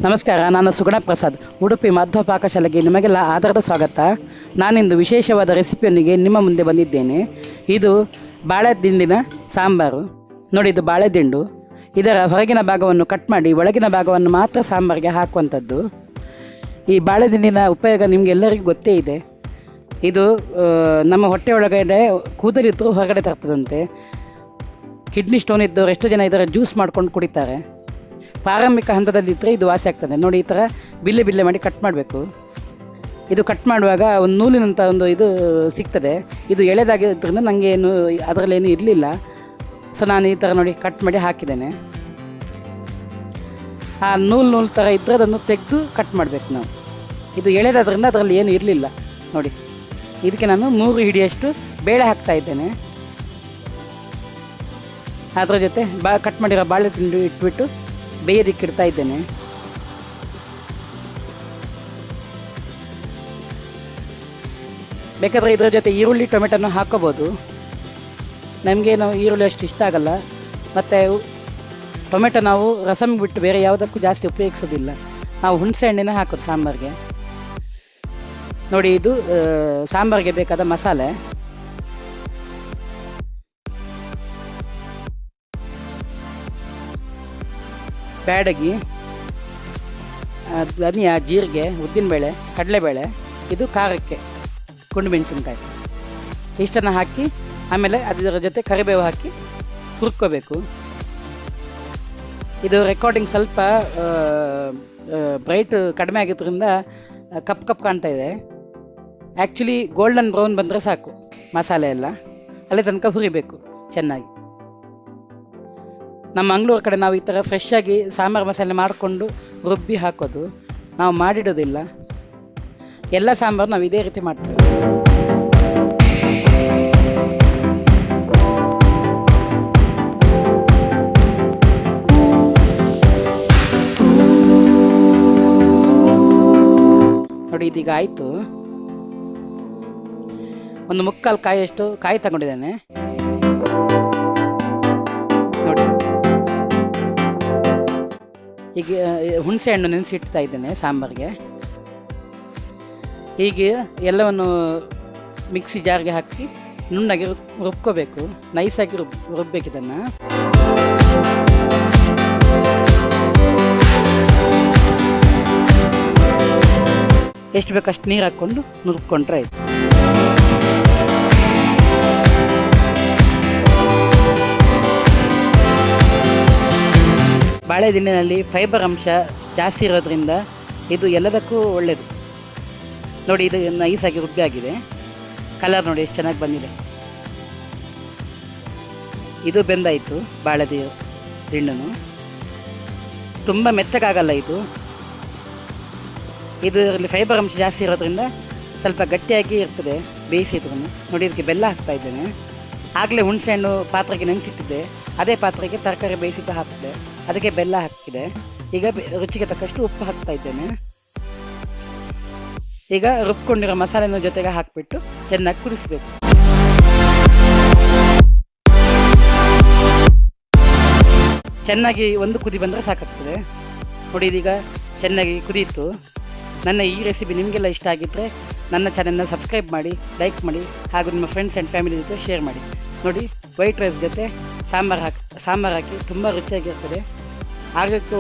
ನಮಸ್ಕಾರ, ನಾನು ಸುಗುಣ ಪ್ರಸಾದ್, ಉಡುಪಿ ಮಾಧ್ವ ಪಾಕಶಾಲೆಗೆ ನಿಮಗೆಲ್ಲ ಆಧಾರದ ಸ್ವಾಗತ. ನಾನಿಂದು ವಿಶೇಷವಾದ ರೆಸಿಪಿಯೊಂದಿಗೆ ನಿಮ್ಮ ಮುಂದೆ ಬಂದಿದ್ದೇನೆ. ಇದು ಬಾಳೆದಿಂಡಿನ ಸಾಂಬಾರು. ನೋಡಿ, ಇದು ಬಾಳೆದಿಂಡು. ಇದರ ಹೊರಗಿನ ಭಾಗವನ್ನು ಕಟ್ ಮಾಡಿ ಒಳಗಿನ ಭಾಗವನ್ನು ಮಾತ್ರ ಸಾಂಬಾರಿಗೆ ಹಾಕುವಂಥದ್ದು. ಈ ಬಾಳೆದಿಂಡಿನ ಉಪಯೋಗ ನಿಮಗೆಲ್ಲರಿಗೂ ಗೊತ್ತೇ ಇದೆ. ಇದು ನಮ್ಮ ಹೊಟ್ಟೆ ಒಳಗಡೆ ಕೂದಲಿದ್ದು ಹೊರಗಡೆ ತರ್ತದಂತೆ. ಕಿಡ್ನಿ ಸ್ಟೋನ್ ಇದ್ದವರು ಎಷ್ಟೋ ಜನ ಇದರ ಜ್ಯೂಸ್ ಮಾಡ್ಕೊಂಡು ಕುಡಿತಾರೆ. ಪ್ರಾರಂಭಿಕ ಹಂತದಲ್ಲಿದ್ದರೆ ಇದು ವಾಸಿ ಆಗ್ತದೆ. ನೋಡಿ, ಈ ಥರ ಬಿಲ್ಲೆ ಬಿಲ್ಲೆ ಮಾಡಿ ಕಟ್ ಮಾಡಬೇಕು. ಇದು ಕಟ್ ಮಾಡುವಾಗ ಒಂದು ನೂಲಿನಂಥ ಒಂದು ಇದು ಸಿಗ್ತದೆ. ಇದು ಎಳೆದಾಗಿದ್ದರಿಂದ ನನಗೆ ಏನು ಅದರಲ್ಲೇನು ಇರಲಿಲ್ಲ. ಸೊ ನಾನು ಈ ಥರ ನೋಡಿ ಕಟ್ ಮಾಡಿ ಹಾಕಿದ್ದೇನೆ. ಆ ನೂಲು ಥರ ಇದ್ದರೆ ಅದನ್ನು ತೆಗೆದು ಕಟ್ ಮಾಡಬೇಕು ನಾವು. ಇದು ಎಳೆದಾದ್ರಿಂದ ಅದರಲ್ಲಿ ಏನು ಇರಲಿಲ್ಲ. ನೋಡಿ, ಇದಕ್ಕೆ ನಾನು 3 ಹಿಡಿಯಷ್ಟು ಬೇಳೆ ಹಾಕ್ತಾ ಇದ್ದೇನೆ. ಅದರ ಜೊತೆ ಕಟ್ ಮಾಡಿರೋ ಬಾಳೆ ತಿಂಡು ಇಟ್ಬಿಟ್ಟು ಬೇಯೋದಕ್ಕಿಡ್ತಾ ಇದ್ದೇನೆ. ಬೇಕಾದರೆ ಇದರ ಜೊತೆ ಈರುಳ್ಳಿ ಟೊಮೆಟೊನ ಹಾಕೋಬೋದು. ನಮಗೆ ಈರುಳ್ಳಿ ಅಷ್ಟು ಇಷ್ಟ ಆಗಲ್ಲ. ಮತ್ತು ಟೊಮೆಟೊ ನಾವು ರಸಮ್ ಬಿಟ್ಟು ಬೇರೆ ಯಾವುದಕ್ಕೂ ಜಾಸ್ತಿ ಉಪಯೋಗಿಸೋದಿಲ್ಲ. ನಾವು ಹುಣಸೆ ಹಣ್ಣಿನ ಹಾಕೋದು ಸಾಂಬಾರಿಗೆ. ನೋಡಿ, ಇದು ಸಾಂಬಾರಿಗೆ ಬೇಕಾದ ಮಸಾಲೆ. ಬ್ಯಾಡಗಿ, ಧನಿಯಾ, ಜೀರಿಗೆ, ಉದ್ದಿನಬೇಳೆ, ಕಡಲೆಬೇಳೆ, ಇದು ಖಾರಕ್ಕೆ ಗುಂಡು ಮೆಣಸಿನ್ಕಾಯಿ, ಇಷ್ಟನ್ನು ಹಾಕಿ ಆಮೇಲೆ ಅದರ ಜೊತೆ ಕರಿಬೇವು ಹಾಕಿ ಹುರ್ಕೋಬೇಕು. ಇದು ರೆಕಾರ್ಡಿಂಗ್ ಸ್ವಲ್ಪ ಬ್ರೈಟ್ ಕಡಿಮೆ ಆಗಿದ್ದರಿಂದ ಕಪ್ ಕಾಣ್ತಾ ಇದೆ. ಆ್ಯಕ್ಚುಲಿ ಗೋಲ್ಡನ್ ಬ್ರೌನ್ ಬಂದರೆ ಸಾಕು ಮಸಾಲೆ ಎಲ್ಲ. ಅಲ್ಲಿ ತನಕ ಹುರಿಬೇಕು ಚೆನ್ನಾಗಿ. ನಮ್ಮ ಮಂಗಳೂರು ಕಡೆ ನಾವು ಈ ಥರ ಫ್ರೆಶ್ ಆಗಿ ಸಾಂಬಾರು ಮಸಾಲೆ ಮಾಡಿಕೊಂಡು ರುಬ್ಬಿ ಹಾಕೋದು, ನಾವು ಮಾಡಿಡೋದಿಲ್ಲ. ಎಲ್ಲ ಸಾಂಬಾರು ನಾವು ಇದೇ ರೀತಿ ಮಾಡ್ತೇವೆ. ನೋಡಿ, ಇದೀಗ ಆಯಿತು. ಒಂದು 3/4 ಕಾಯಿಯಷ್ಟು ಕಾಯಿ ತಗೊಂಡಿದ್ದೇನೆ. ಈಗ ಹುಣಸೆ ಹಣ್ಣು ನೆನೆಸಿಡ್ತಾ ಇದ್ದೇನೆ ಸಾಂಬಾರಿಗೆ. ಹೀಗೆ ಎಲ್ಲವನ್ನು ಮಿಕ್ಸಿ ಜಾರ್ಗೆ ಹಾಕಿ ನುಣ್ಣಗೆ ರುಬ್ಕೋಬೇಕು. ನೈಸಾಗಿ ರುಬ್ಬೇಕು ಇದನ್ನು. ಎಷ್ಟು ಬೇಕಷ್ಟು ನೀರು ಹಾಕ್ಕೊಂಡು ನುರ್ಕೊಂಡ್ರೆ ಆಯಿತು. ಬಾಳೆದಿಂಡಿನಲ್ಲಿ ಫೈಬರ್ ಅಂಶ ಜಾಸ್ತಿ ಇರೋದ್ರಿಂದ ಇದು ಎಲ್ಲದಕ್ಕೂ ಒಳ್ಳೆಯದು. ನೋಡಿ, ಇದು ನೈಸಾಗಿ ರುಬ್ಬಿ ಆಗಿದೆ. ಕಲರ್ ನೋಡಿ ಎಷ್ಟು ಚೆನ್ನಾಗಿ ಬಂದಿದೆ. ಇದು ಬೆಂದಾಯಿತು. ಬಾಳೆದಿಂಡನು ತುಂಬ ಮೆತ್ತಗಾಗಲ್ಲ ಇದು. ಇದರಲ್ಲಿ ಫೈಬರ್ ಅಂಶ ಜಾಸ್ತಿ ಇರೋದ್ರಿಂದ ಸ್ವಲ್ಪ ಗಟ್ಟಿಯಾಗಿ ಇರ್ತದೆ ಬೇಯಿಸಿದ್ರು. ನೋಡಿ, ಇದಕ್ಕೆ ಬೆಲ್ಲ ಹಾಕ್ತಾ ಇದ್ದೇನೆ. ಆಗಲೇ ಹುಣಸೆ ಹಣ್ಣು ಪಾತ್ರೆಗೆ ನೆನೆಸಿಟ್ಟಿದ್ದೆ. ಅದೇ ಪಾತ್ರೆಗೆ ತರಕಾರಿ ಬೇಯಿಸಿದ್ದು ಹಾಕಿದೆ. ಅದಕ್ಕೆ ಬೆಲ್ಲ ಹಾಕಿದೆ. ಈಗ ರುಚಿಗೆ ತಕ್ಕಷ್ಟು ಉಪ್ಪು ಹಾಕ್ತಾ ಇದ್ದೇನೆ. ಈಗ ರುಬ್ಕೊಂಡಿರೋ ಮಸಾಲೆನ ಜೊತೆಗೆ ಹಾಕಿಬಿಟ್ಟು ಚೆನ್ನಾಗಿ ಕುದಿಸಬೇಕು. ಚೆನ್ನಾಗಿ ಒಂದು ಕುದಿ ಬಂದರೆ ಸಾಕಾಗ್ತದೆ. ನೋಡಿ, ಇದೀಗ ಚೆನ್ನಾಗಿ ಕುದೀತು. ನನ್ನ ಈ ರೆಸಿಪಿ ನಿಮಗೆಲ್ಲ ಇಷ್ಟ ಆಗಿದ್ದರೆ ನನ್ನ ಚಾನೆಲ್ನ ಸಬ್ಸ್ಕ್ರೈಬ್ ಮಾಡಿ, ಲೈಕ್ ಮಾಡಿ, ಹಾಗೂ ನಿಮ್ಮ ಫ್ರೆಂಡ್ಸ್ ಆ್ಯಂಡ್ ಫ್ಯಾಮಿಲಿ ಜೊತೆ ಶೇರ್ ಮಾಡಿ. ನೋಡಿ, ವೈಟ್ ರೈಸ್ ಜೊತೆ ಸಾಂಬಾರು ಹಾಕಿ ತುಂಬ ರುಚಿಯಾಗಿರ್ತದೆ. ಆರೋಗ್ಯಕ್ಕೆ